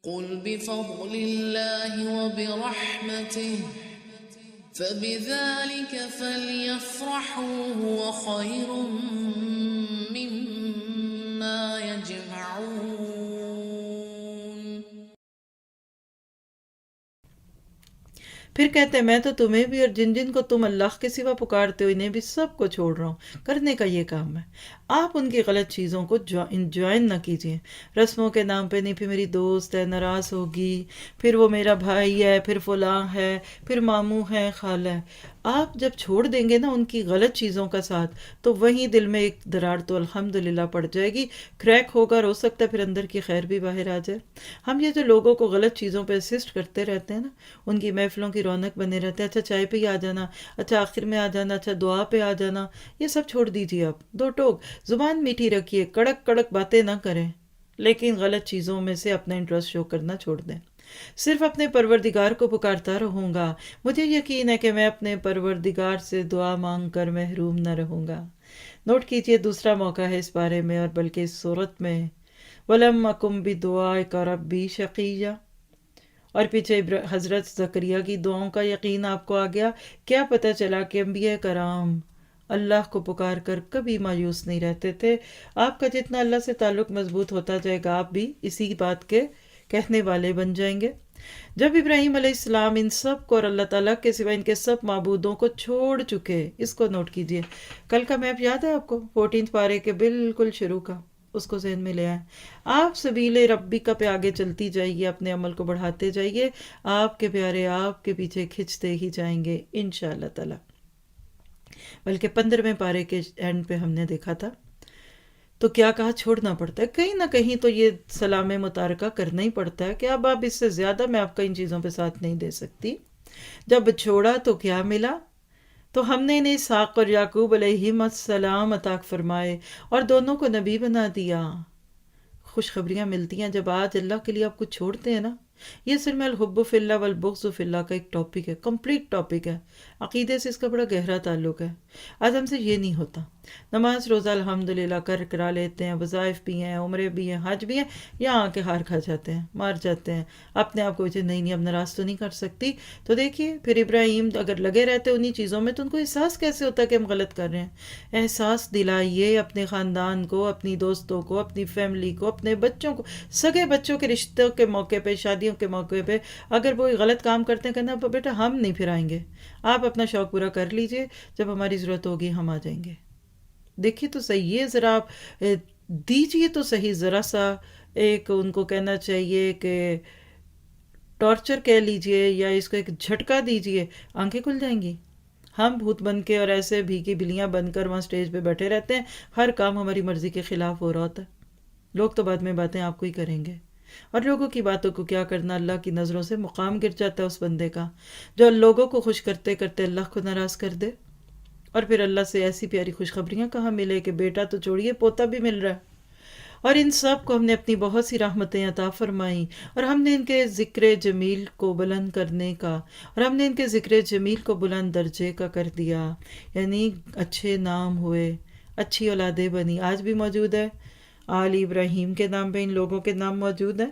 قل بفضل الله وبرحمته فبذلك فليفرحوا هو خير مما يجمعون۔ پھر کہتے ہیں میں تو تمہیں بھی اور جن جن کو تم اللہ کے سوا پکارتے ہو انہیں بھی سب کو چھوڑ رہا ہوں، کرنے کا یہ کام ہے۔ آپ ان کی غلط چیزوں کو جوائن نہ کیجیے، رسموں کے نام پہ نہیں، پھر میری دوست ہے ناراض ہوگی، پھر وہ میرا بھائی ہے، پھر فلاں ہے، پھر ماموں ہے، خالہ ہے۔ آپ جب چھوڑ دیں گے نا ان کی غلط چیزوں کا ساتھ، تو وہیں دل میں ایک دراڑ تو الحمدللہ پڑ جائے گی، کریک ہوگا، ہو سکتا ہے پھر اندر کی خیر بھی باہر آ جائے۔ ہم یہ جو لوگوں کو غلط چیزوں پہ اسسٹ کرتے رہتے ہیں نا، ان کی محفلوں کی رونق بنے رہتے ہیں، اچھا چائے پہ ہی آ جانا، اچھا آخر میں آ جانا، اچھا دعا پہ آ جانا، یہ سب چھوڑ دیجیے۔ آپ دو ٹوک زبان میٹھی رکھیے، کڑک کڑک باتیں نہ کریں، لیکن غلط چیزوں میں سے اپنا انٹرسٹ شو کرنا چھوڑ دیں۔ صرف اپنے پروردگار کو پکارتا رہوں گا، مجھے یقین ہے کہ میں اپنے پروردگار سے دعا مانگ کر محروم نہ رہوں گا۔ نوٹ کیجئے دوسرا موقع ہے اس بارے میں، اور بلکہ اس صورت میں وَلَمْ أَكُنْ بِدُعَائِكَ رَبِّي شَقِيًّا، اور پیچھے حضرت زکریا کی دعاؤں کا یقین آپ کو آ گیا۔ کیا پتہ چلا کہ انبیاء کرام اللہ کو پکار کر کبھی مایوس نہیں رہتے تھے۔ آپ کا جتنا اللہ سے تعلق مضبوط ہوتا جائے گا، آپ بھی اسی بات کے کہنے والے بن جائیں گے۔ جب ابراہیم علیہ السلام ان سب کو اور اللہ تعالیٰ کے سوا ان کے سب معبودوں کو چھوڑ چکے، اس کو نوٹ کیجئے، کل کا میپ یاد ہے آپ کو 14 پارے کے بالکل شروع کا، اس کو ذہن میں لے آئیں۔ آپ سبیل ربی کا پہ آگے چلتی جائیے، اپنے عمل کو بڑھاتے جائیے، آپ کے پیارے آپ کے پیچھے کھنچتے ہی جائیں گے انشاءاللہ تعالی۔ بلکہ 15ویں پارے کے اینڈ پہ ہم نے دیکھا تھا تو کیا کہا، چھوڑنا پڑتا ہے کہیں نہ کہیں، تو یہ سلام متارکہ کرنا ہی پڑتا ہے کہ اب آپ اس سے زیادہ میں آپ کا ان چیزوں پہ ساتھ نہیں دے سکتی۔ جب چھوڑا تو کیا ملا، تو ہم نے انہیں اسحاق اور یعقوب علیہم السلام عطا فرمائے اور دونوں کو نبی بنا دیا۔ خوشخبریاں ملتی ہیں جب آج اللہ کے لیے آپ کچھ چھوڑتے ہیں نا۔ یہ صرف میں الحب فی اللہ والبغض فی اللہ کا ایک ٹاپک ہے، کمپلیٹ ٹاپک ہے، عقیدے سے اس کا بڑا گہرا تعلق ہے۔ آج ہم سے یہ نہیں ہوتا، نماز روزہ الحمدللہ کرا لیتے ہیں، وظائف بھی ہیں، عمرے بھی ہیں، حج بھی ہیں، یہاں آ کے ہار کھا جاتے ہیں، مار جاتے ہیں اپنے آپ کو، نہیں اب ناراض تو نہیں کر سکتی۔ تو دیکھیے پھر ابراہیم اگر لگے رہتے انہی چیزوں میں تو ان کو احساس کیسے ہوتا ہے کہ ہم غلط کر رہے ہیں۔ احساس دلائیے اپنے خاندان کو، اپنی دوستوں کو، اپنی فیملی کو، اپنے بچوں کو، سگے بچوں کے رشتوں کے موقع پہ، شادیوں کے موقع پہ اگر وہ غلط کام کرتے ہیں، کہنا بیٹا ہم نہیں پھر آئیں گے، آپ اپنا شوق پورا کر لیجئے، جب ہماری ضرورت ہوگی ہم آ جائیں گے۔ دیکھیے تو صحیح ہے، ذرا آپ دیجئے تو صحیح، ذرا سا ایک ان کو کہنا چاہیے کہ ٹارچر کہہ لیجئے، یا اس کو ایک جھٹکا دیجئے، آنکھیں کھل جائیں گی۔ ہم بھوت بن کے اور ایسے بھیگی بلیاں بن کر وہاں سٹیج پہ بیٹھے رہتے ہیں، ہر کام ہماری مرضی کے خلاف ہو رہا ہوتا ہے، لوگ تو بعد میں باتیں آپ کو ہی کریں گے، اور لوگوں کی باتوں کو کیا کرنا، اللہ کی نظروں سے مقام گر جاتا ہے اس بندے کا جو لوگوں کو خوش کرتے کرتے اللہ کو ناراض کر دے۔ اور پھر اللہ سے ایسی پیاری خوشخبریاں کہاں ملے کہ بیٹا تو چھوڑیے پوتا بھی مل رہا ہے۔ اور ان سب کو ہم نے اپنی بہت سی رحمتیں عطا فرمائیں، اور ہم نے ان کے ذکر جمیل کو بلند کرنے کا، اور ہم نے ان کے ذکر جمیل کو بلند درجے کا کر دیا، یعنی اچھے نام ہوئے، اچھی اولادیں بنی، آج بھی موجود ہے۔ آل ابراہیم کے نام پہ ان لوگوں کے نام موجود ہیں۔